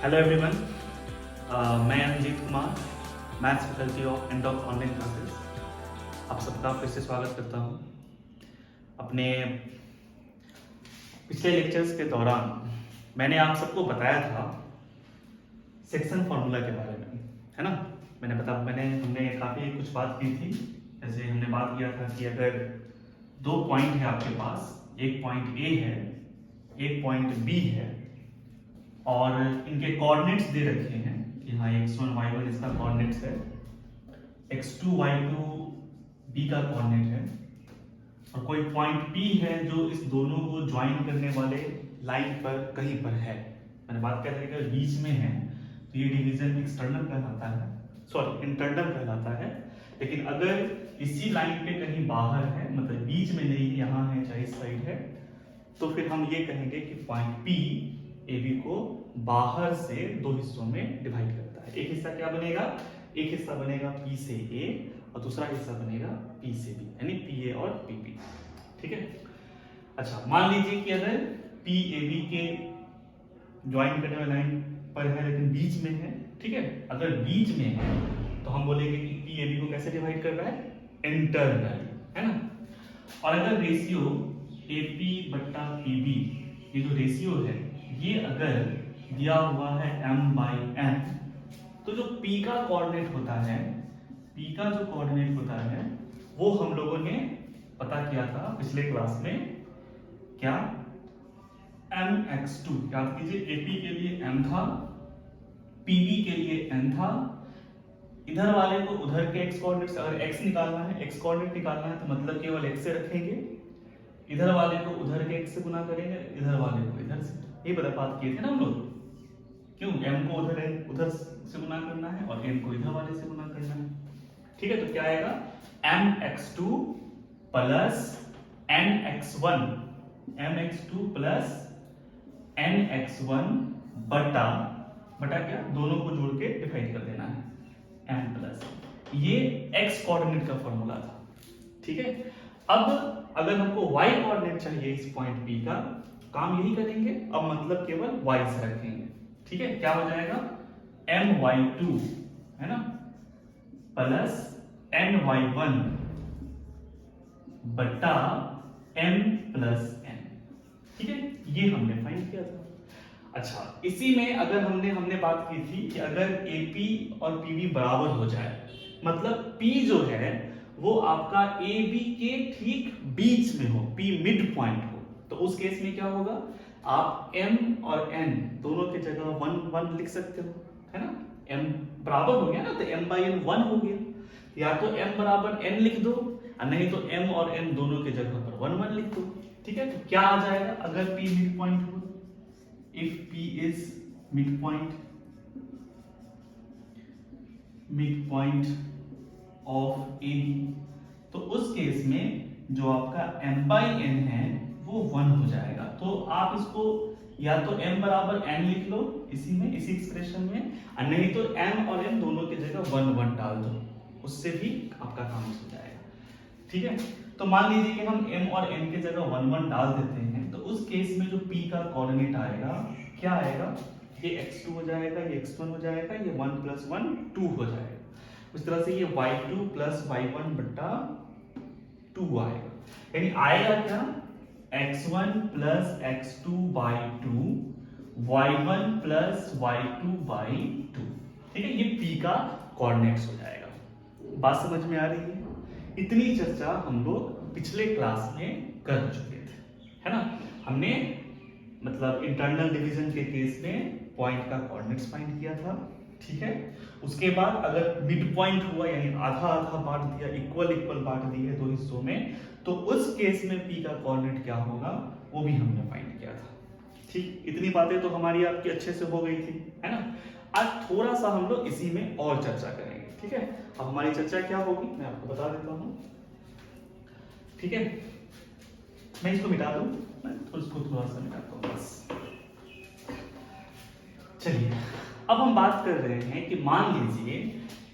Hello everyone, मैं Anjeet Kumar, maths faculty of एंडॉक online classes. आप सबका फिर से स्वागत करता हूं। अपने पिछले लेक्चर्स के दौरान मैंने आप सबको बताया था सेक्शन फार्मूला के बारे में, है ना। हमने काफ़ी कुछ बात की थी। जैसे हमने बात किया था कि अगर दो पॉइंट है आपके पास, एक पॉइंट ए है, एक पॉइंट बी है, और इनके कोऑर्डिनेट्स दे रखे हैं कि हाँ x1 y1 इसका कोऑर्डिनेट्स है, x2 y2 b का कोऑर्डिनेट है, और कोई पॉइंट p है जो इस दोनों को ज्वाइन करने वाले लाइन पर कहीं पर है। मैंने बात किया था कि अगर बीच में है तो ये डिवीजन एक्सटर्नल कहलाता है, सॉरी इंटरनल कहलाता है। लेकिन अगर इसी लाइन पे कहीं बाहर है, मतलब बीच में नहीं, यहाँ है चाहे इस साइड है, तो फिर हम ये कहेंगे कि पॉइंट p ए बी को बाहर से दो हिस्सों में डिवाइड करता है। एक हिस्सा क्या बनेगा, एक हिस्सा बनेगा P से A और दूसरा हिस्सा बनेगा P से B, यानी PA और PP। ठीक है। अच्छा, मान लीजिए कि अगर P A B के ज्वाइन करने वाली लाइन पर है लेकिन बीच में है, ठीक है। अगर बीच में है तो हम बोलेंगे कि P A B को कैसे डिवाइड कर रहा है, इंटरनल, है ना। और अगर रेशियो AP बट्टा PB, ये जो रेशियो है ये अगर दिया हुआ है m/n, तो जो p का कोऑर्डिनेट होता है, p का जो कोऑर्डिनेट होता है वो हम लोगों ने पता किया था पिछले क्लास में, क्या, mx2। याद कीजिए, ap के लिए m था, pb के लिए n था। इधर वाले को उधर के x कोऑर्डिनेट, अगर x निकालना है, x कोऑर्डिनेट निकालना है तो मतलब केवल x से रखेंगे, इधर वाले को उधर के x से गुना करेंगे, इधर वाले को इधर से। ये बता बात किए थे ना हम लोग, क्यों m को उधर से गुना करना है और n को इधर वाले से गुना करना है। ठीक है, तो क्या आएगा, mx2 plus nx1, mx2 plus nx1 बटा क्या, दोनों को जोड़ के डिवाइड कर देना है m प्लस। ये x कोऑर्डिनेट का फॉर्मूला था। ठीक है। अब अगर हमको y कोऑर्डिनेट चाहिए इस पॉइंट P का, काम यही करेंगे, अब मतलब केवल y से रखेंगे। ठीक है, क्या हो जाएगा, my2, है ना, प्लस ny1 बटा m प्लस n। ठीक है, ये हमने फाइंड किया था। अच्छा, इसी में अगर हमने बात की थी कि अगर AP और PB बराबर हो जाए, मतलब P जो है वो आपका AB के ठीक बीच में हो, P मिड पॉइंट हो, तो उस केस में क्या होगा, आप m और n दोनों की जगह 1 1 लिख सकते हो, है ना। m बराबर हो गया ना, तो m/n 1 हो गया। या तो m बराबर n लिख दो, और नहीं तो m और n दोनों के जगह पर 1 1 लिख दो। ठीक है, तो क्या आ जाएगा, अगर P मिड पॉइंट हो, if P is midpoint of AB, तो उस केस में जो आपका m/n है वो 1 हो जाएगा। तो आप इसको या तो m बराबर n लिख लो इसी में, इसी एक्सप्रेशन में, और नहीं तो m और n दोनों की जगह 1 1 डाल दो, उससे भी आपका काम हो जाएगा। ठीक है, तो मान लीजिए कि हम m और n की जगह 1 1 डाल देते हैं, तो उस केस में जो p का कोऑर्डिनेट आएगा, क्या आएगा, ये x2 हो जाएगा, ये x1 हो जाएगा, ये 1 + 1 2 हो जाएगा। उस तरह से ये y2 + y1 बटा 2 आएगा, यानी आएगा क्या, x1 + x2/2 y1 + y2/2। ठीक है, ये p का कोऑर्डिनेट्स हो जाएगा। बात समझ में आ रही है। इतनी चर्चा हम लोग पिछले क्लास में कर चुके थे, है ना। हमने मतलब इंटरनल डिवीजन के केस में पॉइंट का कोऑर्डिनेट्स फाइंड किया था। ठीक है, उसके बाद अगर मिड पॉइंट हुआ, यानी आधा आधा बांट दिया, इक्वल बांट दिए दो हिस्सों में, तो उस केस में p का कोऑर्डिनेट क्या होगा वो भी हमने फाइंड किया था। ठीक, इतनी बातें तो हमारी आपकी अच्छे से हो गई थी, है ना। आज थोड़ा सा हम लोग इसी में और चर्चा करेंगे। ठीक है, अब हमारी चर्चा क्या होगी मैं आपको बता देता हूं। ठीक है, मैं इसको मिटा दूं, मैं तो इसको थोड़ा सा मिटाता हूं बस। चलिए, अब हम बात कर रहे हैं कि मान लीजिए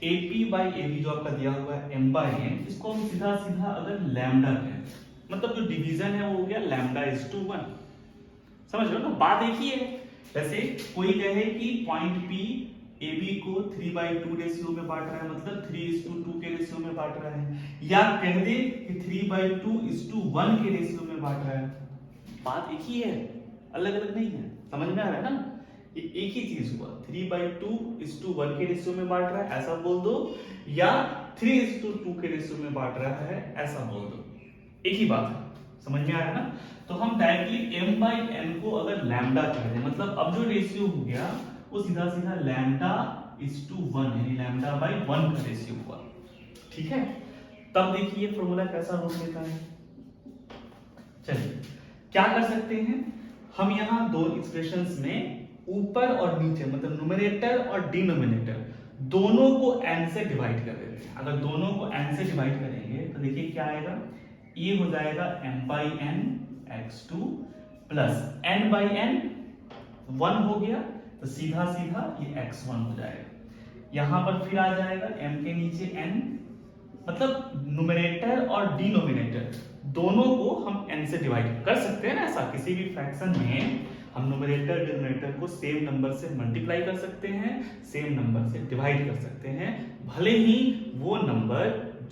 AP/AB जो आपका दिया हुआ है m/n, इसको हम सीधा अगर लैम्डा कहें, मतलब जो डिवीजन है वो हो गया λ/1। समझ रहे हो ना, बात एक ही है, जैसे कोई कहे कि पॉइंट पी ए बी को 3/2 रेशियो में बांट रहा है, मतलब 3:2 के रेशियो में बांट रहा है, या कह दे कि 3/2:1 के रेशियो में बांट रहा है। बात एक ही है, अलग अलग नहीं है। समझ में आ रहा है ना? ये एक ही चीज हुआ, 3/2:1 के रेशियो में बांट रहा है ऐसा बोल दो, या 3:2 के रेशियो में बांट रहा है ऐसा बोल दो, एक ही बात है। समझ में आ रहा है ना? तो हम डायरेक्टली m/n को अगर लैम्डा कह दें, मतलब अब जो रेशियो हो गया वो सीधा सीधा λ:1 यानी λ/1 का रेशियो हुआ। ठीक है, तब देखिए फॉर्मूला कैसा रूप लेता है। चलिए क्या कर सकते हैं हम, यहां दो एक्सप्रेशंस में ऊपर और नीचे मतलब न्यूमरेटर और डिनोमिनेटर दोनों को n से डिवाइड कर देते हैं। अगर दोनों को n से डिवाइड करेंगे तो देखिए क्या आएगा, ये हो जाएगा m/n x2 प्लस n/n 1 हो गया तो सीधा सीधा ये x1 हो जाएगा। यहां पर फिर आ जाएगा m के नीचे n, मतलब न्यूमरेटर और डिनोमिनेटर दोनों को हम n से डिवाइड कर सकते हैं ना। ऐसा किसी भी फ्रैक्शन में हम न्यूमरेटर डिनोमिनेटर को सेम नंबर से मल्टीप्लाई कर सकते हैं, सेम नंबर से डिवाइड कर सकते हैं, भले ही वो नंबर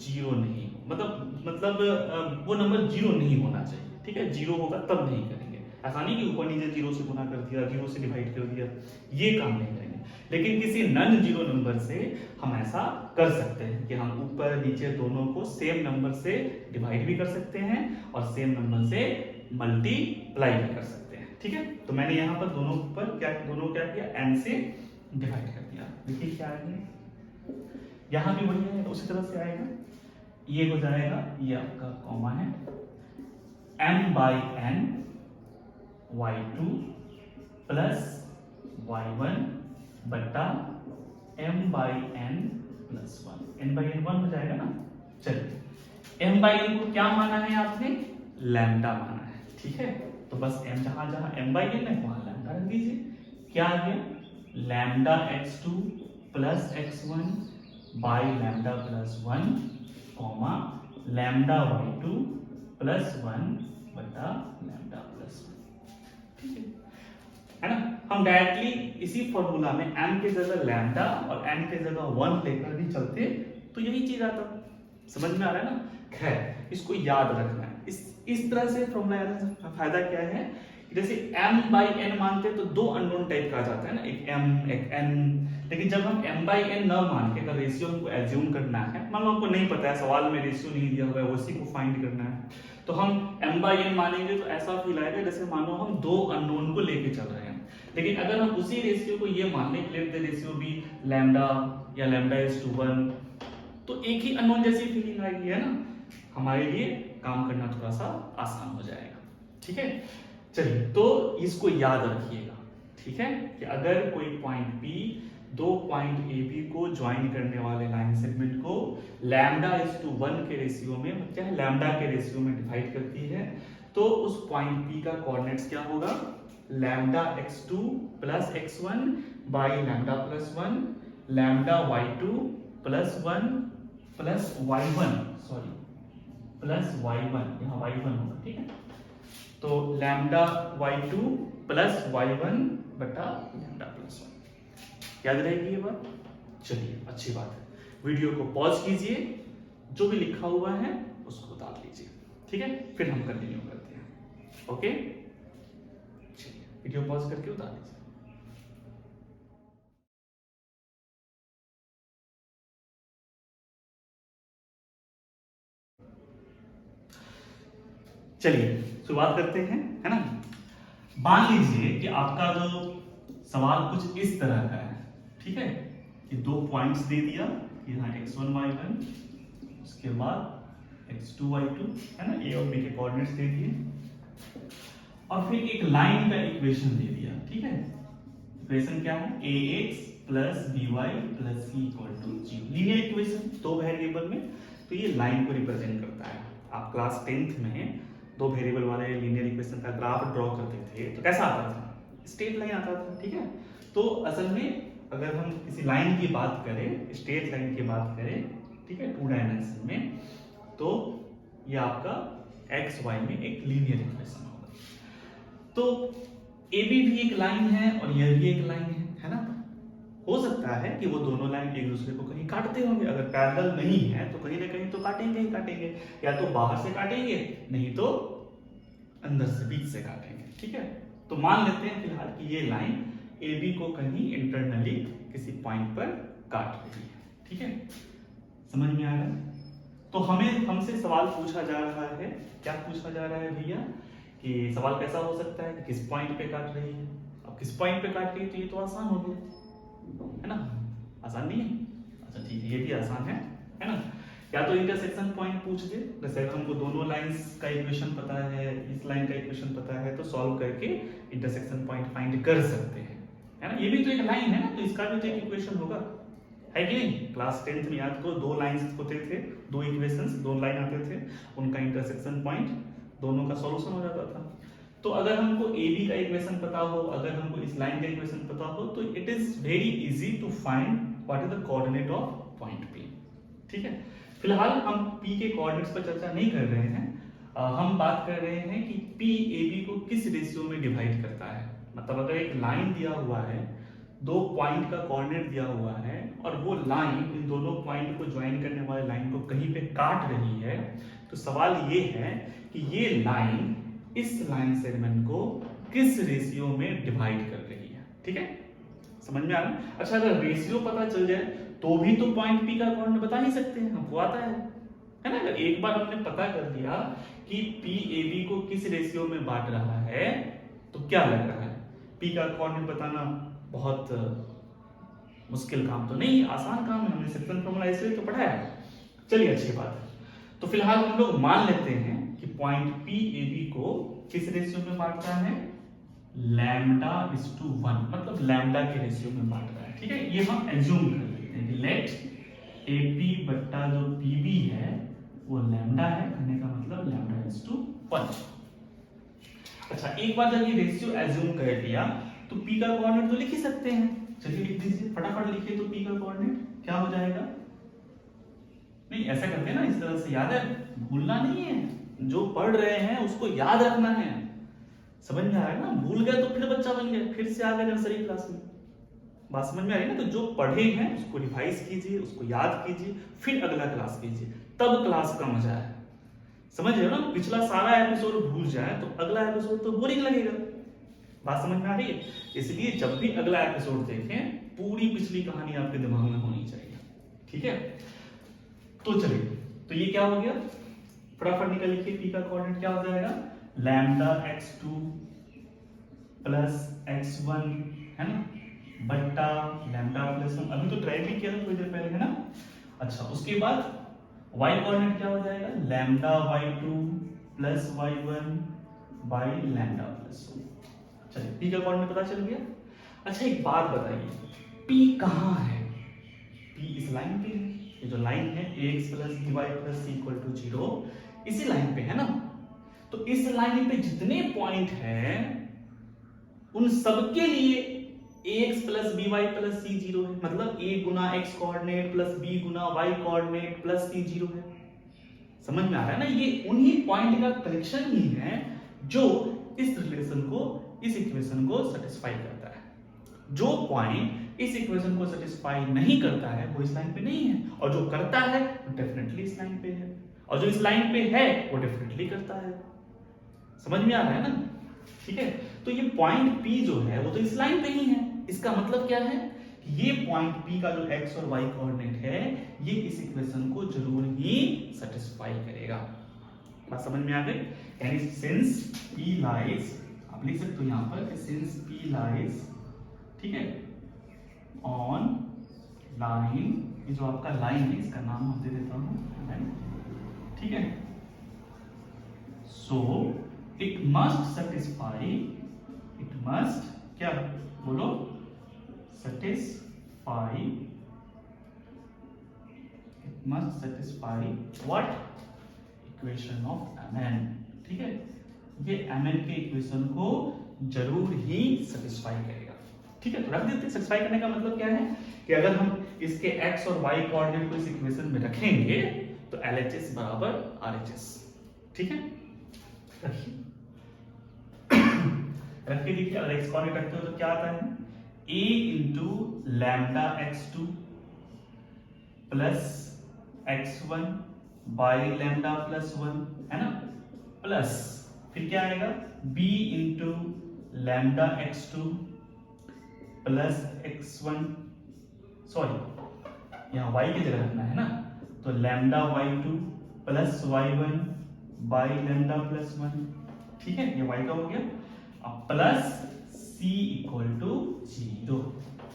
जीरो नहीं हो, मतलब वो नंबर जीरो नहीं होना चाहिए। ठीक है, जीरो होगा तब नहीं करेंगे। ऐसा नहीं कि ऊपर नीचे जीरो से गुना कर दिया, जीरो से डिवाइड कर दिया, ये काम नहीं करेंगे। लेकिन किसी नॉन जीरो नंबर से हम ऐसा कर सकते हैं कि हम ऊपर नीचे दोनों को सेम नंबर से डिवाइड भी कर सकते हैं और सेम नंबर से मल्टीप्लाई भी कर सकते हैं। ठीक है, तो मैंने यहाँ पर दोनों पर क्या किया, n से डिवाइड कर दिया। देखिए क्या आएगा, यहाँ भी वही है, उसी तरह से आएगा। ये हो जाएगा, ये आपका कॉमा है, m/n y2 प्लस y1 बटा m/n प्लस 1, n/n 1 हो जाएगा ना। चलिए m/n को क्या माना है आपने, लैम्डा माना है। ठीक है, तो बस m जहां जहां m/n है वहां लैम्डा रख दीजिए। क्या आ गया, λ(x2 plus x1 by lambda plus 1 comma λ(y2 plus 1 बटा लैम्डा प्लस 1। ठीक है ना? हम डायरेक्टली इसी फॉर्मूला में m के जगह लैम्डा और n के जगह 1 लेकर भी चलते तो यही चीज आता। समझ में आ रहा है ना? खैर इसको याद रखना है, इस तरह से फॉर्मूला याद रखने का फायदा क्या है, जैसे m/n मानते तो दो अननोन टाइप का आ जाता है ना, एक m एक n। लेकिन जब हम m/n न मान के अगर रेशियो को एज्यूम करना है, मान लो हमको नहीं पता है, सवाल में रेशियो नहीं दिया हुआ है, उसी को फाइंड करना है, तो हम m/n मानेंगे तो ऐसा फील आएगा जैसे मानो हम दो अननोन को लेके चल रहे हैं। लेकिन अगर हम उसी रेशियो को ये मान लें, लेट द रेशियो भी लैम्डा या λ(1), तो एक ही अननोन जैसी फीलिंग आएगी, है ना? हमारे लिए काम करना थोड़ा सा आसान हो जाएगा। ठीक है, चलिए तो इसको याद रखिएगा। ठीक है, कि अगर कोई पॉइंट P दो पॉइंट AB को ज्वाइन करने वाले लाइन सेगमेंट को λ:1 के रेशियो में, मतलब लैम्डा के रेशियो में डिवाइड करती है, तो उस पॉइंट P का कोऑर्डिनेट्स क्या होगा, λ(x2 plus x1 by lambda plus 1 λ(y2 plus 1 plus y1 plus y1, यहाँ y1 होगा। ठीक है, तो λ(y2 प्लस y1 बटा लैम्डा प्लस 1। याद रहेगी ये बात? चलिए अच्छी बात है। वीडियो को पॉज कीजिए, जो भी लिखा हुआ है उसको उतार लीजिए। ठीक है, फिर हम कंटिन्यू करते हैं। ओके, चलिए वीडियो पॉज करके उतार लीजिए। चलिए शुरुआत करते हैं, है ना? मान लीजिए कि आपका जो सवाल कुछ इस तरह का है। ठीक है, कि दो पॉइंट्स दे दिया, यहाँ x1 y1, उसके बाद x2 y2, है ना, a और b के कोऑर्डिनेट्स दे दिए, और फिर एक लाइन का इक्वेशन दे दिया। ठीक है, इक्वेशन क्या है, ax plus by plus c equal to 0, linear equation दो वेरिएबल में। तो ये लाइन को रिप्रेजेंट करता है। आप क्लास 10th में दो वेरिएबल वाले लीनियर इक्वेशन का ग्राफ ड्रॉ करते थे तो कैसा आता था, स्ट्रेट लाइन आता था। ठीक है, तो असल में अगर हम किसी लाइन की बात करें, स्ट्रेट लाइन की बात करें, ठीक है, 2 डायमेंशन में, तो ये आपका एक्स वाई में एक लीनियर इक्वेशन होगा। तो ए बी भी एक लाइन है और यह भी एक लाइन है ना। हो सकता है कि वो दोनों लाइन एक दूसरे को कहीं काटते होंगे, अगर पैरेलल नहीं है तो कहीं ना कहीं तो काटेंगे ही काटेंगे, या तो बाहर से काटेंगे नहीं तो अंदर से बीच से काटेंगे। ठीक है, तो मान लेते हैं फिलहाल कि ये लाइन ए बी को कहीं इंटरनली किसी पॉइंट पर काट रही है। ठीक है, समझ में आ रहा है। तो हमसे सवाल पूछा जा रहा है, क्या पूछा जा रहा है भैया, कि सवाल कैसा हो सकता है कि किस पॉइंट पे काट रही है। अब किस पॉइंट पे काट रही है तो ये तो आसान हो गया है ना, आसान नहीं है। अच्छा ठीक है, ये भी आसान है ना। या तो इंटरसेक्शन पॉइंट पूछ दे, जैसे हमको दोनों लाइंस का इक्वेशन पता है, इस लाइन का इक्वेशन पता है, तो सॉल्व करके इंटरसेक्शन पॉइंट फाइंड कर सकते हैं, है ना। ये भी तो एक लाइन है ना, तो इसका भी तो एक इक्वेशन होगा, है कि नहीं। क्लास 10th में याद करो, दो लाइंस होते थे, दो इक्वेशंस, दो लाइन आते थे, उनका इंटरसेक्शन पॉइंट दोनों का सॉल्यूशन हो जाता था। तो अगर हमको ए बी का इक्वेशन पता हो, अगर हमको इस लाइन का इक्वेशन पता हो, तो it is very easy to find what is the coordinate of point P. ठीक है, फिलहाल हम पी के कोऑर्डिनेट्स पर चर्चा नहीं कर रहे हैं, हम बात कर रहे हैं कि पी ए बी को किस रेशियो में डिवाइड करता है। मतलब अगर एक लाइन दिया हुआ है, दो पॉइंट का कोऑर्डिनेट दिया हुआ है, और वो लाइन इन दोनों पॉइंट को ज्वाइन करने वाले लाइन को कहीं पे काट रही है, तो सवाल ये है कि ये लाइन इस लाइन सेगमेंट को किस रेशियो में डिवाइड कर रही है। ठीक है, समझ में आ रहा है। अच्छा, अगर रेशियो पता चल जाए तो भी तो पॉइंट पी का कोऑर्डिनेट बता ही सकते हैं, हमको आता है ना। अगर एक बार हमने पता कर दिया कि पी ए बी को किस रेशियो में बांट रहा है, तो क्या लग रहा है, पी का कोऑर्डिनेट बताना बहुत मुश्किल काम तो नहीं, आसान काम है, हमने सेक्शन फॉर्मूला ऐसे तो पढ़ा है। चलिए अच्छी बात है। तो फिलहाल हम लोग मान लेते हैं कि पॉइंट पी ए बी को किस रेशियो में बांटता है, लैम्डा इज टू 1, मतलब लैम्डा के रेशियो में बांट रहा है। ठीक है, ये हम एज्यूम कर लेते हैं कि लेट ए पी बट्टा जो पी बी है वो लैम्डा है, कहने का मतलब लैम्डा इज टू 1। अच्छा, एक बार जब ये रेशियो एज्यूम कर लिया तो पी का कोऑर्डिनेट तो लिख ही सकते हैं। चलिए लिख दीजिए, फटाफट लिखिए। तो पी का कोऑर्डिनेट क्या हो जाएगा, नहीं ऐसा करते हैं ना, इस तरह से, याद है, भूलना नहीं है, जो पढ़ रहे हैं उसको याद रखना है। समझ में आ रहा है ना, भूल गए तो फिर बच्चा बन गया, फिर से आ गए नर्सरी क्लास में। बात समझ में आ रही है ना। तो जो पढ़े हैं उसको रिवाइज कीजिए, उसको याद कीजिए, फिर अगला क्लास कीजिए, तब क्लास का मजा है। समझ रहे हो ना, पिछला सारा एपिसोड भूल जाए तो अगला एपिसोड तो बोरिंग लगेगा। बात समझ में आ रही है। इसलिए जब भी अगला एपिसोड देखें, पूरी पिछली कहानी आपके दिमाग में होनी चाहिए। ठीक है, तो चलिए, तो ये क्या हो गया, फटाफट निकल लिखिए। पी का कोऑर्डिनेट क्या हो जाएगा, लैम्डा x2 प्लस x1, है ना, बट्टा लैम्डा प्लस 1। अभी तो ट्राई भी किया था थोड़ी देर पहले, है ना। अच्छा, उसके बाद y कोऑर्डिनेट क्या हो जाएगा, lambda y2 plus y1 by lambda plus 1। चलिए, p का कोऑर्डिनेट पता चल गया। अच्छा, एक बात बताइए, p कहाँ है, p इस लाइन पे है, ये जो लाइन है ax plus by plus c equal to 0, इसी लाइन पे है ना। तो इस लाइन पे जितने पॉइंट हैं उन सबके लिए ax plus by plus c 0 है, मतलब a Guna x coordinate plus b Guna y coordinate plus c 0 है। समझ में आ रहा है ना, ये उन्हीं पॉइंट का कलेक्शन ही है जो इस रिलेशन को, इस इक्वेशन को सेटिस्फाई करता है। जो पॉइंट इस इक्वेशन को सेटिस्फाई नहीं करता है वो इस लाइन पे नहीं है, और जो करता है वो डेफिनेटली इस लाइन पे है, और जो इस लाइन पे है वो डेफिनेटली करता है। समझ में आ रहा है ना। ठीक है, तो ये पॉइंट P जो है वो तो इस लाइन पे ही है। इसका मतलब क्या है कि ये पॉइंट P का जो x और y कोऑर्डिनेट है ये इस इक्वेशन को जरूर ही सेटिस्फाई करेगा। बात समझ में आ गई। यानी सिंस P लाइज, आप लिख सकते हो यहां पर कि सिंस P लाइज, ठीक है, ऑन लाइन, ये जो आपका लाइन है इसका नाम मैं दे देता हूं लाइन, ठीक है। So it must satisfy, it must क्या बोलो, satisfy, it must satisfy what, equation of mn। ठीक है, ये mn के इक्वेशन को जरूर ही सेटिस्फाई करेगा। ठीक है, तो रख देते हैं। सेटिस्फाई करने का मतलब क्या है कि अगर हम इसके x और y कोऑर्डिनेट को इस इक्वेशन में रखेंगे तो LHS बराबर RHS। ठीक है, रख के देखिए, अगर x कोऑर्डिनेट रखते हो तो क्या आता है, a into lambda x2 plus x1 by lambda plus 1, है ना, प्लस फिर क्या आएगा b into lambda x2 plus x1, sorry यहाँ y की जगह रखना है ना, तो lambda y2 plus y1 by lambda plus 1, ठीक है, ये y का हो गया। अब प्लस c इक्वल टू 0,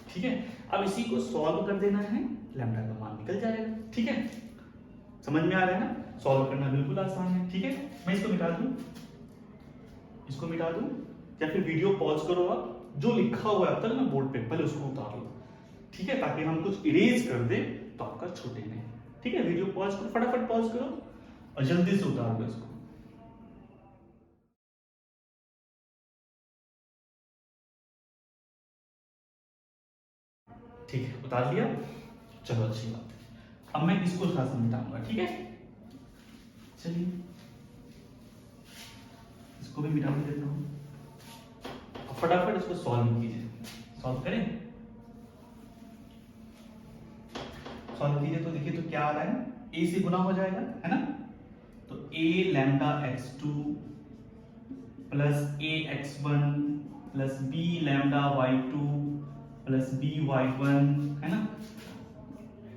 ठीक है। अब इसी को सॉल्व कर देना है, लैम्डा का मान निकल जाएगा, ठीक है। समझ में आ रहा है ना, सॉल्व करना बिल्कुल आसान है, ठीक है। मैं इसको मिटा दूं, इसको मिटा दूं, या फिर वीडियो पॉज करो, आप जो लिखा हुआ है अब तक ना बोर्ड पे पहले उसको उतार लो, ठीक है, ताकि हम कुछ इरेज कर दे तो आपका छूटे नहीं, ठीक है। वीडियो पॉज करो, फटाफट पॉज करो और जल्दी से उतार लो इसको। ठीक है, उतार लिया, चलो अच्छी बात है। अब मैं इसको थोड़ा सा मिटाऊंगा, ठीक है। चलिए इसको भी मिटा देता हूं, फटाफट इसको सॉल्व कीजिए, सॉल्व करें, सॉल्व कीजिए तो देखिए तो क्या आ रहा है, a से गुना हो जाएगा, है ना, तो a lambda x2 plus a x1 plus b lambda y2 plus b y1, है ना,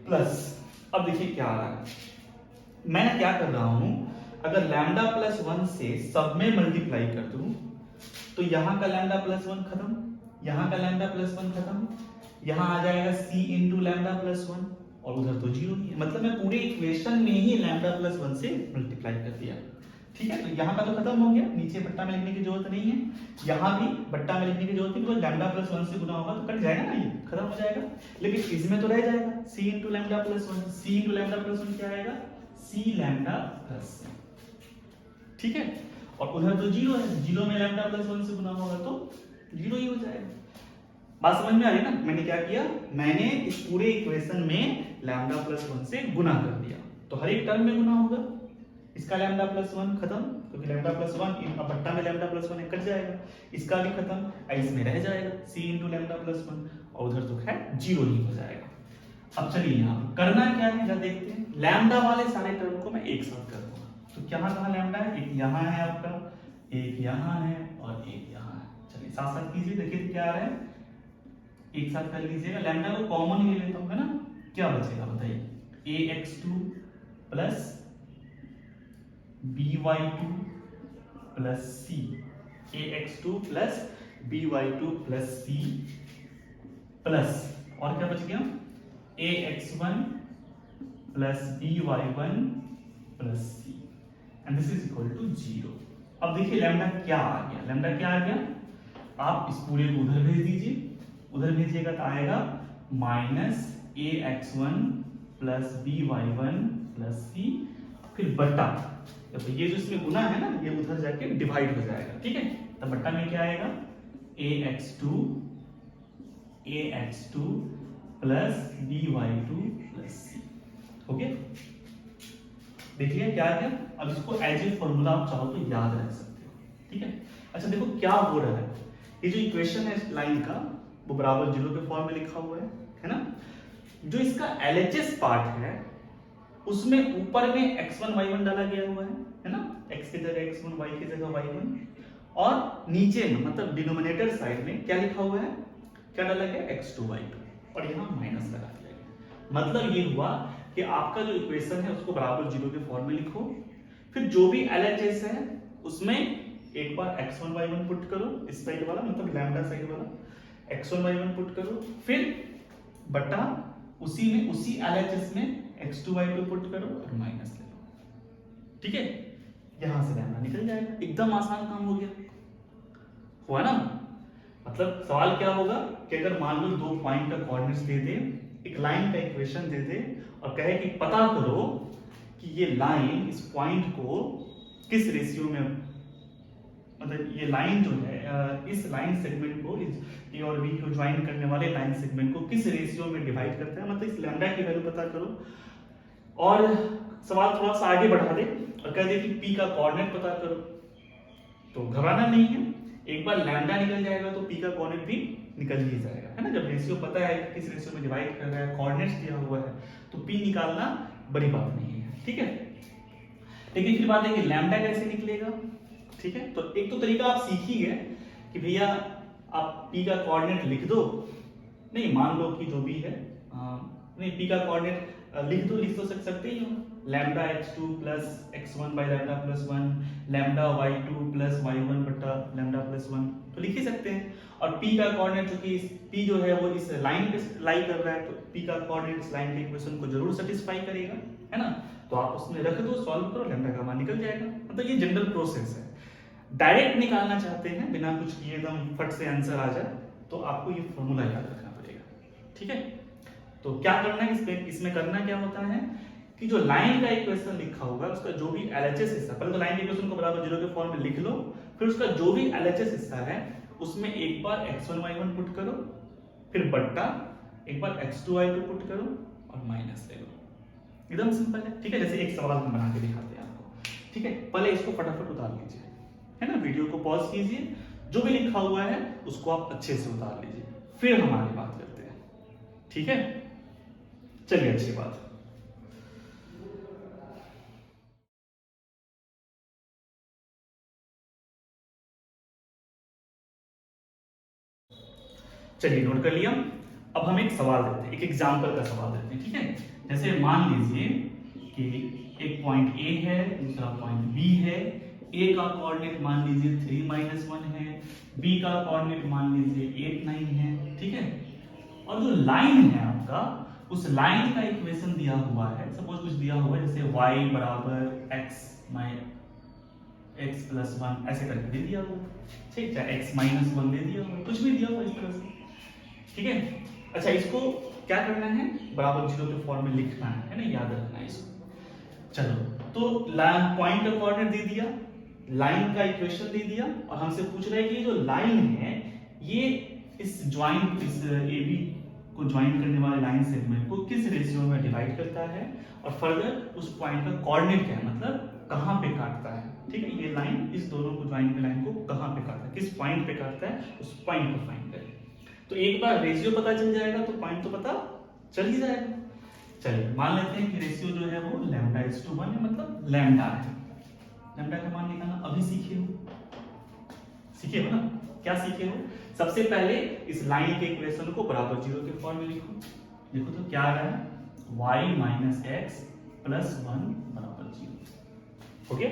प्लस अब देखिए क्या आ रहा है, मैं क्या कर रहा हूं, अगर लैम्डा प्लस 1 से सब में मल्टीप्लाई कर दूं तो यहां का लैम्डा प्लस 1 खत्म, यहां का लैम्डा प्लस 1 खत्म, यहां आ जाएगा c इंटू लैम्डा प्लस 1 और उधर तो जीरो ही है, मतलब मैं पूरे इक्वेशन में ही लैम्डा प्लस 1 से मल्टीप्लाई कर दिया, ठीक है। तो यहाँ का तो खत्म हो गया, नीचे बट्टा में लिखने की जरूरत नहीं है, यहाँ भी बट्टा में लिखने की जरूरत नहीं, बिकॉज लैम्डा प्लस 1 से गुना होगा तो कट जाएगा ना, ये खत्म हो जाएगा, लेकिन इसमें तो रह जाएगा c into lambda plus 1, c into lambda plus 1 क्या आएगा, c लैम्डा प्लस, ठीक है, और उधर तो जीरो है, जीरो में लैम्डा प्लस 1 से गुना होगा तो जीरो ही हो जाएगा। बात समझ में आ रही ना, मैंने क्या किया, मैंने इस पूरे इक्वेशन में लैम्डा प्लस 1 से गुना कर दिया, तो हर एक टर्म में गुना होगा, इसका लैम्डा प्लस 1 खत्म, क्योंकि लैम्डा प्लस 1 अब बट्टा में लैम्डा प्लस 1 कट जाएगा, इसका भी खत्म, इसमें रह जाएगा c इंटू लैम्डा प्लस 1 और उधर तो खैर जीरो ही हो जाएगा। अब चलिए यहाँ करना क्या है जरा देखते हैं, लैम्डा वाले सारे टर्म को मैं एक साथ कर दूंगा, तो कहाँ लैम्डा है, एक यहाँ है आपका, एक यहाँ है और एक यहाँ है, चलिए साथ साथ कीजिए, देखिए क्या आ रहा है, एक साथ कर लीजिएगा, लैम्डा को कॉमन ले लेता हूँ, है ना, क्या बचेगा बताइए, ax2 plus by2 plus c, ax2 plus by2 plus c plus और क्या बच गया, ax1 plus by1 plus c and this is equal to 0। अब देखिए लैम्डा क्या आ गया, लैम्डा क्या आ गया, आप इस पूरे को उधर भेज दीजिए, उधर भेजिएगा तो आएगा minus ax1 plus by1 plus c, फिर बट्टा, तो ये जो इसमें गुना है ना ये उधर जाके डिवाइड हो जाएगा, ठीक है, तो बट्टा में क्या आएगा, ax2 plus by2 plus c, हो गया, देखिए क्या है, अब इसको एज ए फॉर्मूला आप चाहो तो याद रख सकते हो, ठीक है। अच्छा देखो क्या हो रहा है, ये जो इक्वेशन है इस लाइन का वो बराबर जीरो के फॉर्म में लिखा हुआ है ना, जो इसका LHS पार्ट है उसमें ऊपर में x1 y1 डाला गया हुआ है ना, x की जगह x1 y की जगह y1, और नीचे में मतलब डिनोमिनेटर साइड में क्या लिखा हुआ है, क्या डाला गया, x2 y2 और यहाँ माइनस लगा दिया गया, मतलब ये हुआ कि आपका जो इक्वेशन है उसको बराबर जीरो के फॉर्म में लिखो, फिर जो भी LHS है उसमें एक बार x1 y1 पुट करो, इस साइड वाला मतलब लैम्डा साइड वाला x1 y1 पुट करो, फिर बटा उसी में उसी LHS में x2 y2 पुट करो और माइनस ले लो, ठीक है, यहां से लैम्डा निकल जाएगा, एकदम आसान काम हो गया, हुआ ना। मतलब सवाल क्या होगा कि अगर मान लो दो पॉइंट का कोऑर्डिनेट्स दे दे, एक लाइन का इक्वेशन दे दे और कहे कि पता करो कि ये लाइन इस पॉइंट को किस रेशियो में, मतलब ये लाइन जो है इस लाइन सेगमेंट को, इस ए और बी को ज्वाइन करने वाले लाइन सेगमेंट को किस रेशियो में डिवाइड करता है, मतलब इस लैम्डा की वैल्यू पता करो, और सवाल थोड़ा सा आगे बढ़ा दे और कह दे कि पी का कोऑर्डिनेट पता करो, तो घबराना नहीं है, एक बार लैम्डा निकल जाएगा तो पी का कोऑर्डिनेट भी निकल ही जाएगा, है ना। जब रेशियो पता है किस रेशियो में डिवाइड कर रहा है, कोऑर्डिनेट्स दिया हुआ है, तो पी निकालना बड़ी बात नहीं है, ठीक है। लेकिन फिर बात है कि लैम्डा कैसे निकलेगा, ठीक है। तो एक तो तरीका आप सीख ही गए कि भैया आप पी का कोऑर्डिनेट लिख दो, नहीं मान लो कि जो भी है नहीं पी का कोऑर्डिनेट लिख तो सकते ही हो, lambda x2 plus x1 by lambda plus 1, lambda y2 plus y1 बटा लैम्डा प्लस 1, तो लिख ही सकते हैं। और p का कोऑर्डिनेट चूंकि p जो है वो इस लाइन पे लाई कर रहा है, तो p का कोऑर्डिनेट इस लाइन के इक्वेशन को जरूर सेटिस्फाई करेगा, है ना। तो आप उसमें रख दो, सॉल्व करो, लैम्डा का मान निकल जाएगा। मतलब ये जनरल प्रोसेस है। डायरेक्ट निकालना चाहते हैं बिना कुछ किए एकदम फट से आंसर आ जाए, तो आपको ये फॉर्मूला याद रखना पड़ेगा, ठीक है। तो क्या करना है इसमें करना क्या होता है कि जो लाइन का इक्वेशन लिखा होगा उसका जो भी एलएचएस हिस्सा, पहले तो लाइन के इक्वेशन को बराबर जीरो के फॉर्म में लिख लो, फिर उसका जो भी एलएचएस हिस्सा है उसमें एक बार x1 y1 पुट करो, फिर बट्टा एक बार x2 y2 पुट करो और माइनस ले लो। एकदम सिंपल है, ठीक है। जैसे एक सवाल हम बना के दिखाते हैं आपको, ठीक है। पहले इसको फटाफट उतार लीजिए, है ना, वीडियो को पॉज कीजिए, जो भी लिखा हुआ है उसको आप अच्छे से उतार लीजिए, फिर हम आगे बात करते हैं, ठीक है। चलिए अच्छी बात। चलिए नोट कर लिया। अब हम एक सवाल देते हैं, एक एग्जांपल का सवाल देते हैं, ठीक है। जैसे मान लीजिए कि एक पॉइंट ए है, दूसरा पॉइंट बी है। ए का कोऑर्डिनेट मान लीजिए 3 - 1 है, बी का कोऑर्डिनेट मान लीजिए 8 9 है, ठीक है। और जो लाइन है आपका, उस लाइन का इक्वेशन दिया हुआ है, सपोज कुछ दिया हुआ है जैसे y बराबर x प्लस 1 ऐसे करके दे दिया हुआ, ठीक है। x - 1 दे दिया हुआ, कुछ भी दिया हुआ इस तरह से, ठीक है। अच्छा, इसको क्या करना है, बराबर जीरो के फॉर्म में लिखना है ना, याद रखना है इसको। चलो, तो पॉइंट का कोऑर्डिनेट दे दिया, लाइन का इक्वेशन दे दिया, और हमसे पूछ रहा है कि ये जो लाइन है ये इस ज्वाइंट इस AB को ज्वाइन करने वाले लाइन सेगमेंट को किस रेशियो में डिवाइड करता है, और फर्दर उस पॉइंट का कोऑर्डिनेट क्या है, मतलब कहां पे काटता है, ठीक है। ये लाइन इस दोनों को ज्वाइन की लाइन को कहां पे काटता है, किस पॉइंट पे काटता है, उस पॉइंट को फाइंड करें। तो एक बार रेशियो पता चल जाएगा तो पॉइंट तो पता चल ही जाएगा। चलिए मान लेते हैं कि रेशियो जो है वो λ/1 है, मतलब लैम्डा है। लैम्डा का मान निकालना अभी सीखे हो ना, क्या सीखे हो। सबसे पहले इस लाइन के इक्वेशन को बराबर जीरो के फॉर्म में लिखो तो क्या आ रहा है, y - x प्लस 1 बराबर 0 हो गया।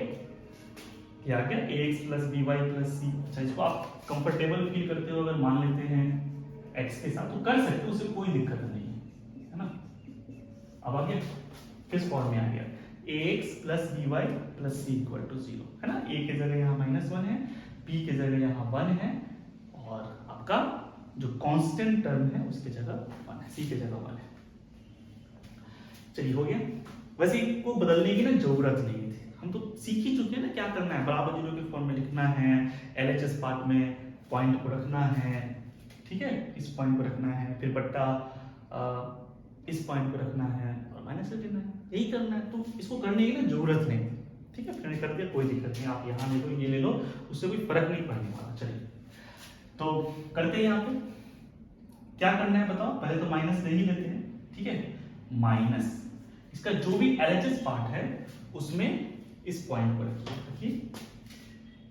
क्या आ गया, ax plus by plus c। अच्छा, इसको आप कंफर्टेबल फील करते हो अगर मान लेते हैं x के साथ तो कर सकते हो, उससे कोई दिक्कत नहीं है ना। अब आ गया, किस फॉर्म में आ गया, ax plus by plus c equal to 0, है ना। a की जगह यहाँ -1 है, b की जगह यहाँ 1 है, और आपका जो कांस्टेंट टर्म है उसकी जगह 1 है, c की जगह 1 है। चलिए हो गया। वैसे को बदलने की ना जरूरत नहीं थी, हम तो सीख ही चुके हैं ना क्या करना है, बराबर जीरो के फॉर्म में लिखना है, एलएचएस पार्ट में पॉइंट को रखना है, ठीक है, इस पॉइंट को रखना है, फिर बट्टा इस पॉइंट को रखना है और माइनस कर देना है, यही करना है। तो इसको करने की ना जरूरत नहीं, ठीक है। फिर कर दिया, कोई दिक्कत नहीं, आप यहाँ ले लो, ये ले लो, उससे कोई फर्क नहीं पड़ने वाला। चलिए तो करते हैं, यहाँ पे क्या करना है बताओ। पहले तो माइनस ले ही लेते हैं, ठीक है। माइनस इसका जो भी एलएचएस पार्ट है उसमें इस पॉइंट को रखिए,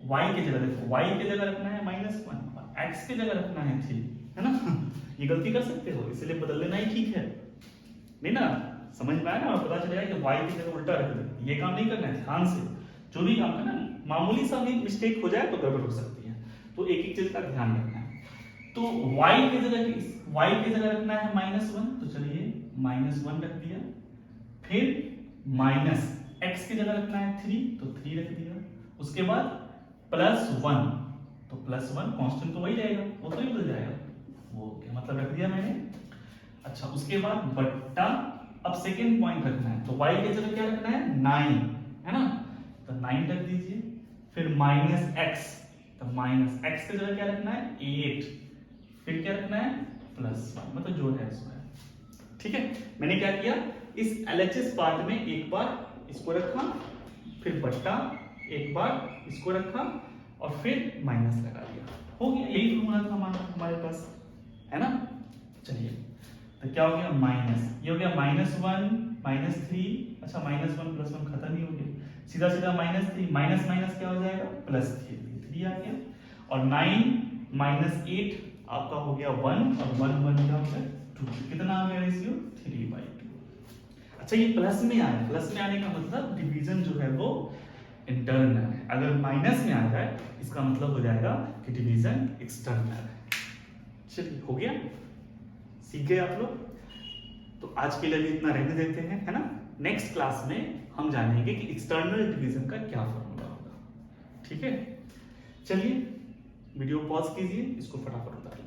y की जगह देखो, y की जगह रखना है -1 और x की जगह रखना है 3, है ना। ये गलती कर सकते हो, इसलिए बदल लेना ही ठीक है, नहीं ना, समझ में आया ना। और पता चलेगा कि y की जगह उल्टा रख दे, ये काम नहीं करना है। ध्यान से जो भी काम करना, मामूली सा भी मिस्टेक हो जाए तो गड़बड़ हो सकती है, तो एक एक चीज का ध्यान रखना है। तो y की जगह रखना है -1, तो चलिए -1 रख दिया, फिर माइनस x की जगह रखना है 3, तो 3 रख दिया, उसके बाद +1, तो +1 कांस्टेंट तो वही रहेगा, वो तो ही बदल जाएगा, वो क्या मतलब रख दिया मैंने। अच्छा, उसके बाद बट्टा, अब सेकंड पॉइंट रखना है, तो y की जगह क्या रखना है 9, है ना, तो 9 रख दीजिए, फिर -x, तो -x की जगह क्या रखना है 8, फिर क्या रखना है +1, मतलब जो है इसमें, ठीक है। मैंने क्या किया, इस एलएचएस पार्ट में एक बार इसको रखा, फिर बट्टा एक बार इसको रखा, और फिर माइनस लगा दिया, हो गया। यही फॉर्मूला था हमारे पास, है ना। चलिए तो क्या हो गया माइनस, ये हो गया -1 -3, अच्छा -1 +1 खत्म ही हो गया, सीधा सीधा -3 माइनस माइनस क्या हो जाएगा +3, 3 आ गया। और 9 - 8 आपका हो गया 1 और 1 1 क्या हो गया 2, कितना आ गया रेशियो 3/2। अच्छा ये प्लस में आया, प्लस में आने का मतलब डिवीजन जो है वो इंटरनल है, अगर माइनस में आ जाए इसका मतलब हो जाएगा कि डिवीजन एक्सटर्नल है। चलिए हो गया, सीख गए आप लोग। तो आज के लिए भी इतना रहने देते हैं, है ना। नेक्स्ट क्लास में हम जानेंगे कि एक्सटर्नल डिवीजन का क्या फॉर्मूला होगा, ठीक है। चलिए वीडियो पॉज कीजिए, इसको फटाफट उतारिए।